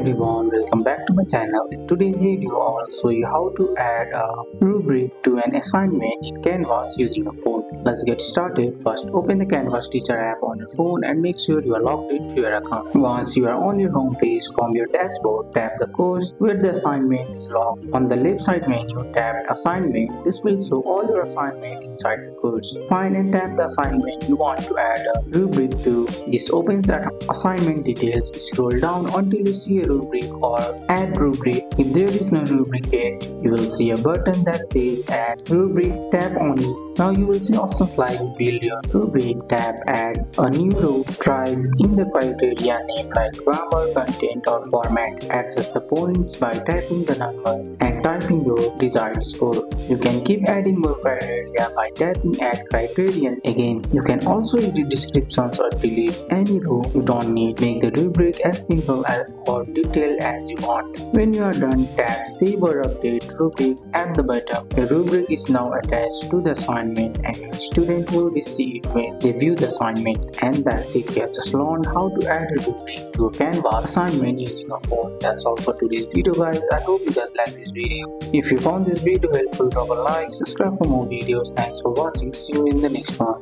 everyone, welcome back to my channel. In today's video, I will show you how to add a rubric to an assignment in Canvas using a phone. Let's get started. First, open the Canvas Teacher app on your phone and make sure you are logged into your account. Once you are on your home page, from your dashboard, tap the course where the assignment is logged. On the left side menu, tap Assignment. This will show all your assignment inside the course. Find and tap the assignment you want to add a rubric to. This opens the assignment details. Scroll down until you see a rubric or add rubric. If there is no rubric yet, you will see a button that says add rubric. Tap on it. Now you will see options like build your rubric, tap add a new row, type in the criteria name like grammar, content or format. Access the points by tapping the number and typing your desired score. You can keep adding more criteria by tapping add criterion again. You can also edit descriptions or delete any row you don't need. Make the rubric as simple or detailed as you want. When you are done, tap save or update rubric at the bottom. The rubric is now attached to the assignment and your student will see it when they view the assignment. And that's it. We have just learned how to add a rubric to a Canvas assignment using a phone. That's all for today's video, guys. I hope you guys like this video. If you found this video helpful, drop a like, subscribe for more videos. Thanks for watching. See you in the next one.